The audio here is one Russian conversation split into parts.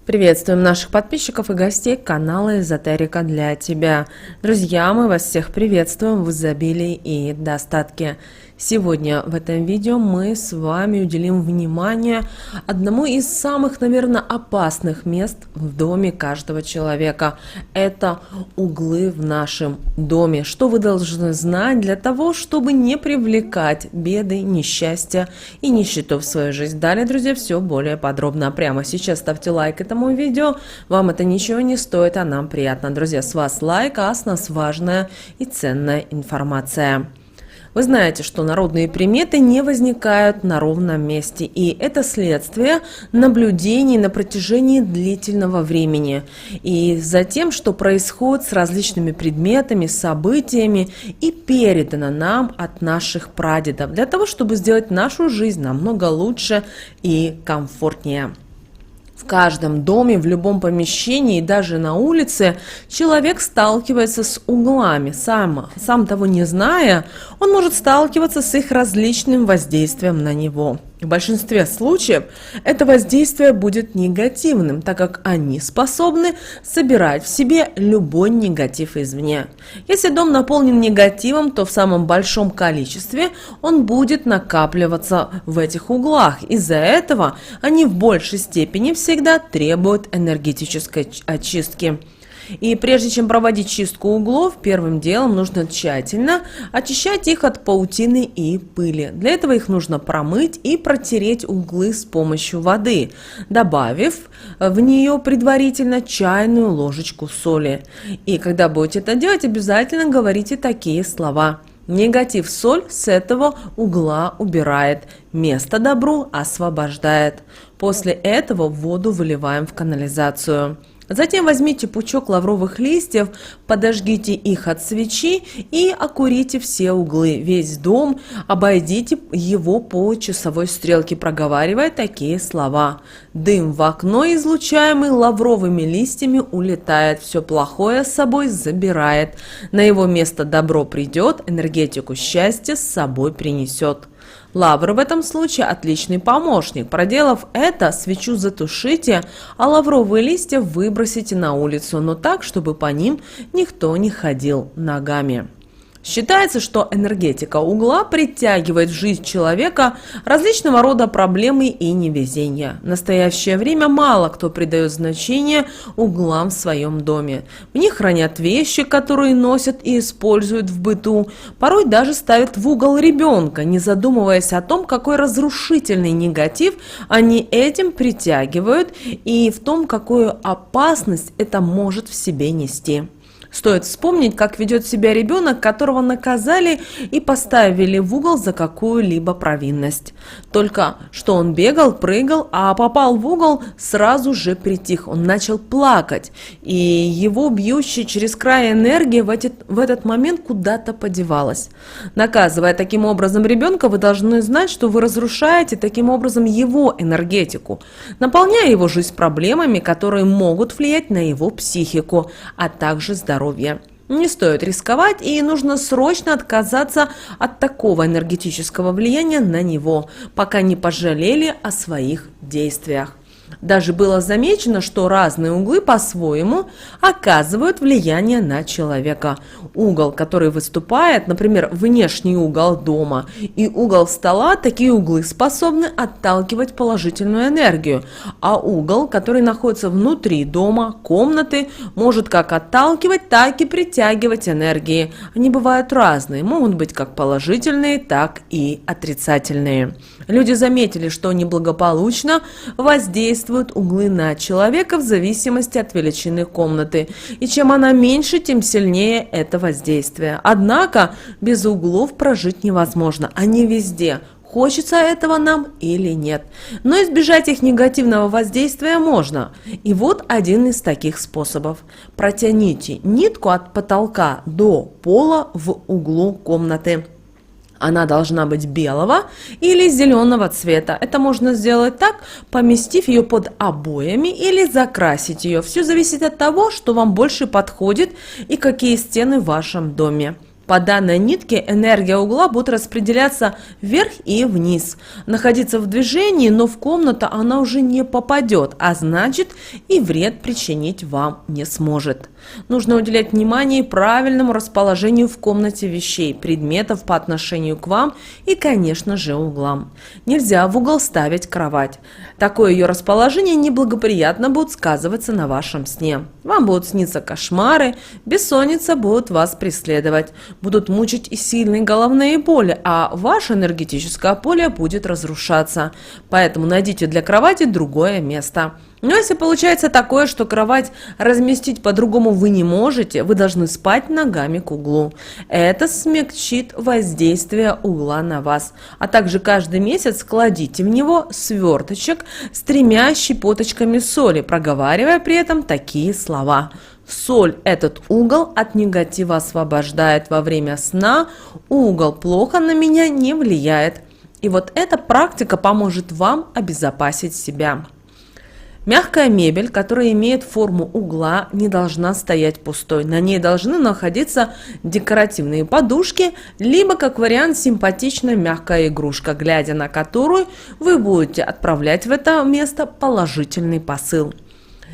Приветствуем наших подписчиков и гостей канала Эзотерика для тебя. Друзья, мы вас всех приветствуем в изобилии и достатке. Сегодня в этом видео мы с вами уделим внимание одному из самых, наверное, опасных мест в доме каждого человека. Это углы в нашем доме. Что вы должны знать для того, чтобы не привлекать беды, несчастья и нищету в свою жизнь. Далее, друзья, все более подробно. Прямо сейчас ставьте лайк этому видео. Вам это ничего не стоит, а нам приятно. Друзья, с вас лайк, а с нас важная и ценная информация. Вы знаете, что народные приметы не возникают на ровном месте, и это следствие наблюдений на протяжении длительного времени. И за тем, что происходит с различными предметами, событиями и передано нам от наших прадедов, для того, чтобы сделать нашу жизнь намного лучше и комфортнее. В каждом доме, в любом помещении, даже на улице, человек сталкивается с углами. Сам того не зная, он может сталкиваться с их различным воздействием на него. В большинстве случаев это воздействие будет негативным, так как они способны собирать в себе любой негатив извне. Если дом наполнен негативом, то в самом большом количестве он будет накапливаться в этих углах. Из-за этого они в большей степени всегда требуют энергетической очистки. И прежде чем проводить чистку углов, первым делом нужно тщательно очищать их от паутины и пыли. Для этого их нужно промыть и протереть углы с помощью воды, добавив в нее предварительно чайную ложечку соли. И когда будете это делать, обязательно говорите такие слова. Негатив соль с этого угла убирает, место добру освобождает. После этого воду выливаем в канализацию. Затем возьмите пучок лавровых листьев, подожгите их от свечи и окурите все углы. Весь дом обойдите его по часовой стрелке, проговаривая такие слова. Дым в окно, излучаемый лавровыми листьями, улетает, все плохое с собой забирает. На его место добро придет, энергетику счастья с собой принесет. Лавры в этом случае отличный помощник. Проделав это, свечу затушите, а лавровые листья выбросите на улицу, но так, чтобы по ним никто не ходил ногами. Считается, что энергетика угла притягивает в жизнь человека различного рода проблемы и невезения. В настоящее время мало кто придает значение углам в своем доме. В них хранят вещи, которые носят и используют в быту. Порой даже ставят в угол ребенка, не задумываясь о том, какой разрушительный негатив они этим притягивают и в том, какую опасность это может в себе нести. Стоит вспомнить, как ведет себя ребенок, которого наказали и поставили в угол за какую-либо провинность. Только что он бегал, прыгал, а попал в угол, сразу же притих. Он начал плакать, и его бьющая через край энергия в этот момент куда-то подевалась. Наказывая таким образом ребенка, вы должны знать, что вы разрушаете таким образом его энергетику, наполняя его жизнь проблемами, которые могут влиять на его психику, а также здоровье. Не стоит рисковать, и нужно срочно отказаться от такого энергетического влияния на него, пока не пожалели о своих действиях. Даже было замечено, что разные углы по-своему оказывают влияние на человека. Угол, который выступает, например, внешний угол дома и угол стола, такие углы способны отталкивать положительную энергию, а угол, который находится внутри дома, комнаты, может как отталкивать, так и притягивать энергии. Они бывают разные, могут быть как положительные, так и отрицательные. Люди заметили, что неблагополучно воздействуют углы на человека в зависимости от величины комнаты. И чем она меньше, тем сильнее это воздействие. Однако без углов прожить невозможно. Они везде. Хочется этого нам или нет. Но избежать их негативного воздействия можно. И вот один из таких способов. Протяните нитку от потолка до пола в углу комнаты. Она должна быть белого или зеленого цвета. Это можно сделать так, поместив ее под обоями или закрасить ее. Все зависит от того, что вам больше подходит и какие стены в вашем доме. По данной нитке энергия угла будет распределяться вверх и вниз, находиться в движении, но в комнату она уже не попадет, а значит и вред причинить вам не сможет. Нужно уделять внимание правильному расположению в комнате вещей, предметов по отношению к вам и, конечно же, углам. Нельзя в угол ставить кровать. Такое ее расположение неблагоприятно будет сказываться на вашем сне. Вам будут сниться кошмары, бессонница будет вас преследовать, будут мучить и сильные головные боли, а ваше энергетическое поле будет разрушаться. Поэтому найдите для кровати другое место. Но если получается такое, что кровать разместить по-другому вы не можете, вы должны спать ногами к углу. Это смягчит воздействие угла на вас. А также каждый месяц кладите в него сверточек с 3 щепоточками соли, проговаривая при этом такие слова. Соль этот угол от негатива освобождает во время сна, угол плохо на меня не влияет. И вот эта практика поможет вам обезопасить себя. Мягкая мебель, которая имеет форму угла, не должна стоять пустой. На ней должны находиться декоративные подушки, либо, как вариант, симпатичная мягкая игрушка, глядя на которую вы будете отправлять в это место положительный посыл.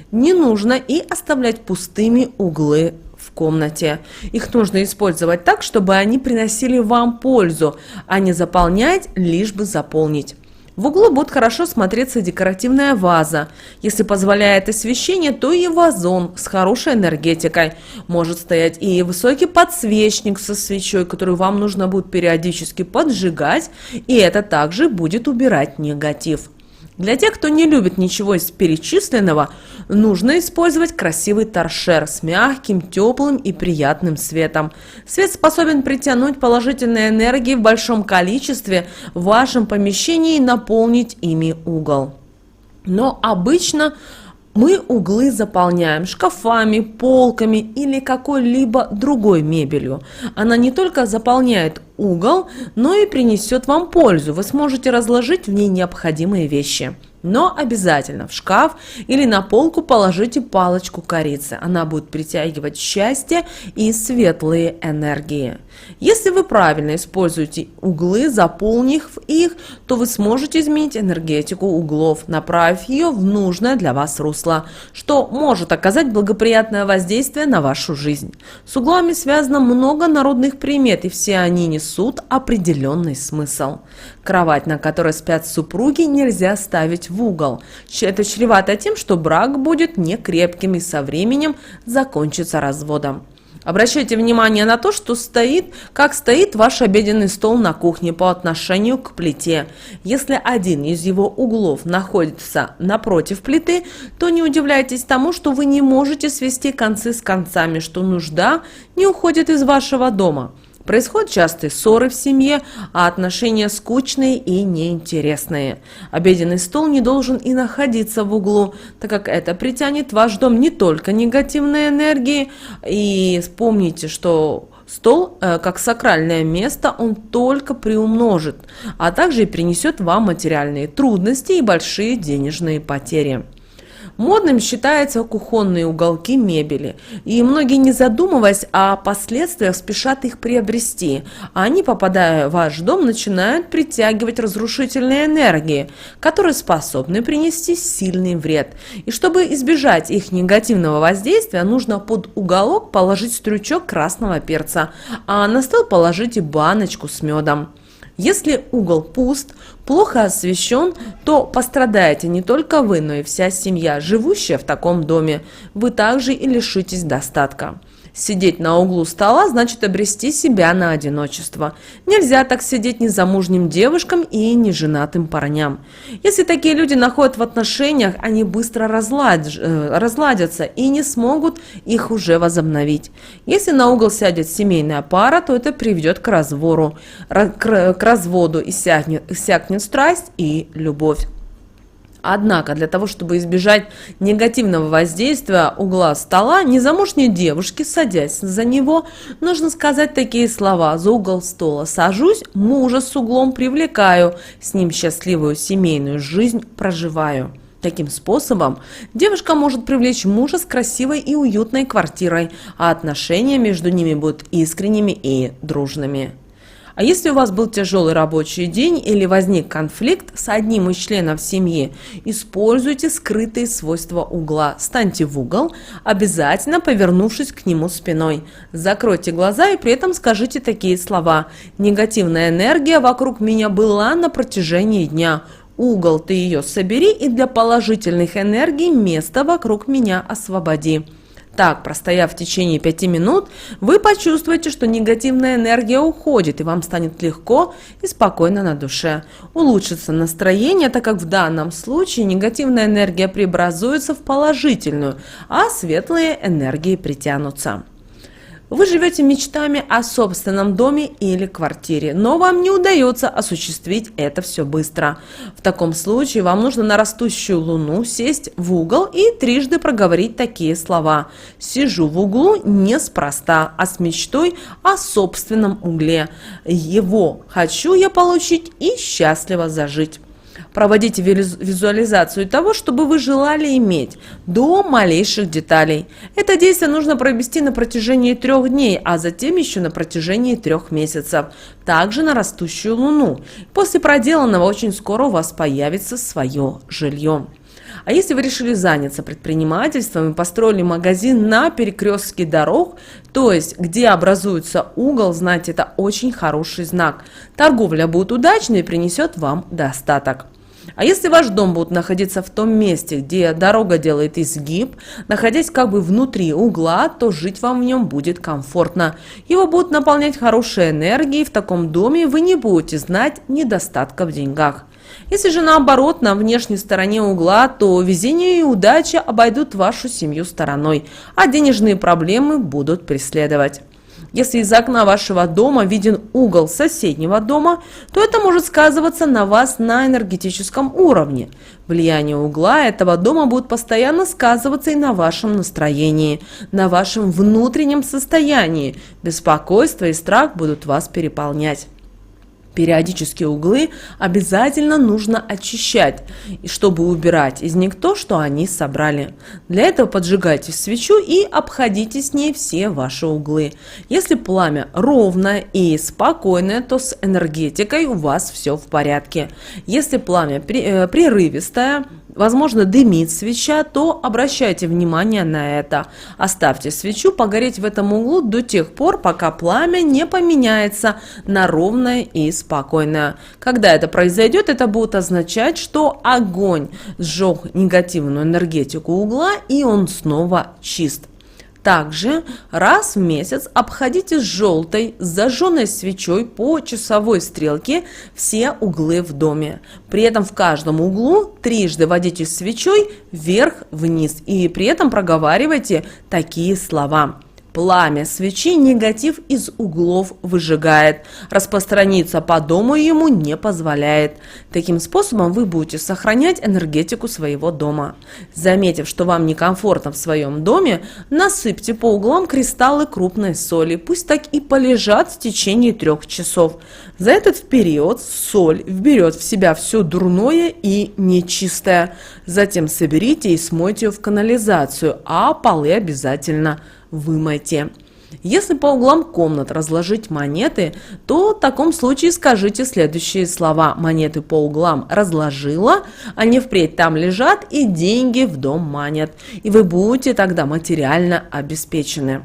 Не нужно и оставлять пустыми углы в комнате. Их нужно использовать так, чтобы они приносили вам пользу, а не заполнять, лишь бы заполнить. В углу будет хорошо смотреться декоративная ваза. Если позволяет освещение, то и вазон с хорошей энергетикой. Может стоять и высокий подсвечник со свечой, которую вам нужно будет периодически поджигать, и это также будет убирать негатив. Для тех, кто не любит ничего из перечисленного, нужно использовать красивый торшер с мягким, теплым и приятным светом. Свет способен притянуть положительные энергии в большом количестве в вашем помещении и наполнить ими угол. Но обычно мы углы заполняем шкафами, полками или какой-либо другой мебелью. Она не только заполняет угол, но и принесет вам пользу. Вы сможете разложить в ней необходимые вещи. Но обязательно в шкаф или на полку положите палочку корицы. Она будет притягивать счастье и светлые энергии. Если вы правильно используете углы, заполнив их, то вы сможете изменить энергетику углов, направив ее в нужное для вас русло, что может оказать благоприятное воздействие на вашу жизнь. С углами связано много народных примет, и все они несут определенный смысл. Кровать, на которой спят супруги, нельзя ставить в угол. Это чревато тем, что брак будет некрепким и со временем закончится разводом. Обращайте внимание на то, как стоит ваш обеденный стол на кухне по отношению к плите. Если один из его углов находится напротив плиты, то не удивляйтесь тому, что вы не можете свести концы с концами, что нужда не уходит из вашего дома. Происходят частые ссоры в семье, а отношения скучные и неинтересные. Обеденный стол не должен и находиться в углу, так как это притянет в ваш дом не только негативные энергии. И вспомните, что стол, как сакральное место, он только приумножит, а также и принесет вам материальные трудности и большие денежные потери. Модным считаются кухонные уголки мебели, и многие, не задумываясь о последствиях, спешат их приобрести, а они, попадая в ваш дом, начинают притягивать разрушительные энергии, которые способны принести сильный вред. И чтобы избежать их негативного воздействия, нужно под уголок положить стручок красного перца, а на стол положите баночку с медом. Если угол пуст, плохо освещен, то пострадаете не только вы, но и вся семья, живущая в таком доме. Вы также и лишитесь достатка. Сидеть на углу стола значит обрести себя на одиночество. Нельзя так сидеть незамужним девушкам и неженатым парням. Если такие люди находят в отношениях, они быстро разладятся и не смогут их уже возобновить. Если на угол сядет семейная пара, то это приведет к разводу, иссякнет страсть и любовь. Однако для того, чтобы избежать негативного воздействия угла стола, незамужней девушке, садясь за него, нужно сказать такие слова: «За угол стола сажусь, мужа с углом привлекаю, с ним счастливую семейную жизнь проживаю». Таким способом девушка может привлечь мужа с красивой и уютной квартирой, а отношения между ними будут искренними и дружными. А если у вас был тяжелый рабочий день или возник конфликт с одним из членов семьи, используйте скрытые свойства угла. Станьте в угол, обязательно повернувшись к нему спиной. Закройте глаза и при этом скажите такие слова: «Негативная энергия вокруг меня была на протяжении дня. Угол ты ее собери и для положительных энергий место вокруг меня освободи». Так, простояв в течение 5 минут, вы почувствуете, что негативная энергия уходит, и вам станет легко и спокойно на душе. Улучшится настроение, так как в данном случае негативная энергия преобразуется в положительную, а светлые энергии притянутся. Вы живете мечтами о собственном доме или квартире, но вам не удается осуществить это все быстро. В таком случае вам нужно на растущую луну сесть в угол и трижды проговорить такие слова: «Сижу в углу неспроста, а с мечтой о собственном угле. Его хочу я получить и счастливо зажить». Проводите визуализацию того, что бы вы желали иметь, до малейших деталей. Это действие нужно провести на протяжении 3 дней, а затем еще на протяжении 3 месяцев. Также на растущую луну. После проделанного очень скоро у вас появится свое жилье. А если вы решили заняться предпринимательством и построили магазин на перекрестке дорог, то есть где образуется угол, знайте, это очень хороший знак. Торговля будет удачной и принесет вам достаток. А если ваш дом будет находиться в том месте, где дорога делает изгиб, находясь как бы внутри угла, то жить вам в нем будет комфортно. Его будут наполнять хорошей энергией, в таком доме вы не будете знать недостатка в деньгах. Если же наоборот, на внешней стороне угла, то везение и удача обойдут вашу семью стороной, а денежные проблемы будут преследовать. Если из окна вашего дома виден угол соседнего дома, то это может сказываться на вас на энергетическом уровне. Влияние угла этого дома будет постоянно сказываться и на вашем настроении, на вашем внутреннем состоянии. Беспокойство и страх будут вас переполнять. Периодически углы обязательно нужно очищать, чтобы убирать из них то, что они собрали. Для этого поджигайте свечу и обходите с ней все ваши углы. Если пламя ровное и спокойное, то с энергетикой у вас все в порядке. Если пламя прерывистое, возможно, дымит свеча, то обращайте внимание на это. Оставьте свечу погореть в этом углу до тех пор, пока пламя не поменяется на ровное и спокойное. Когда это произойдет, это будет означать, что огонь сжег негативную энергетику угла, и он снова чист. Также раз в месяц обходите с желтой зажженной свечой по часовой стрелке все углы в доме. При этом в каждом углу трижды водите свечой вверх-вниз и при этом проговаривайте такие слова: «Пламя свечи негатив из углов выжигает, распространиться по дому ему не позволяет». Таким способом вы будете сохранять энергетику своего дома. Заметив, что вам некомфортно в своем доме, насыпьте по углам кристаллы крупной соли, пусть так и полежат в течение 3 часов. За этот период соль вберет в себя все дурное и нечистое. Затем соберите и смойте ее в канализацию, а полы обязательно вымойте. Если по углам комнат разложить монеты, то в таком случае скажите следующие слова: «Монеты по углам разложила, они впредь там лежат и деньги в дом манят». И вы будете тогда материально обеспечены.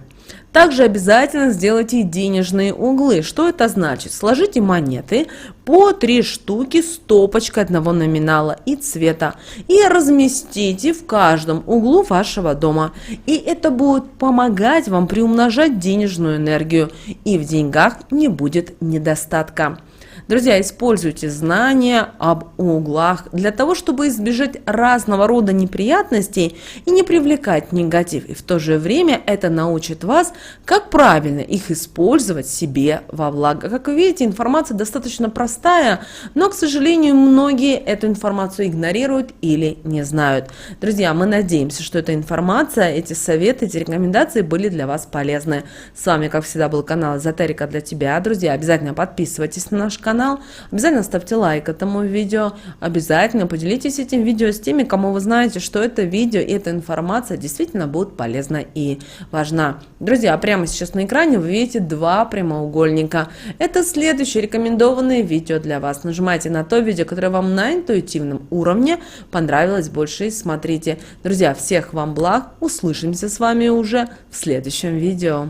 Также обязательно сделайте денежные углы. Что это значит? Сложите монеты по 3 штуки стопочкой одного номинала и цвета и разместите в каждом углу вашего дома. И это будет помогать вам приумножать денежную энергию, и в деньгах не будет недостатка. Друзья, используйте знания об углах для того, чтобы избежать разного рода неприятностей и не привлекать негатив. И в то же время это научит вас, как правильно их использовать себе во благо. Как вы видите, информация достаточно простая, но, к сожалению, многие эту информацию игнорируют или не знают. Друзья, мы надеемся, что эта информация, эти советы, эти рекомендации были для вас полезны. С вами, как всегда, был канал Эзотерика для тебя. Друзья, обязательно подписывайтесь на наш канал. канал. Обязательно ставьте лайк этому видео. Обязательно поделитесь этим видео с теми, кому вы знаете, что это видео и эта информация действительно будет полезна и важна. Друзья, прямо сейчас на экране вы видите два прямоугольника. Это следующие рекомендованные видео для вас. Нажимайте на то видео, которое вам на интуитивном уровне понравилось больше, и смотрите. Друзья, всех вам благ. Услышимся с вами уже в следующем видео.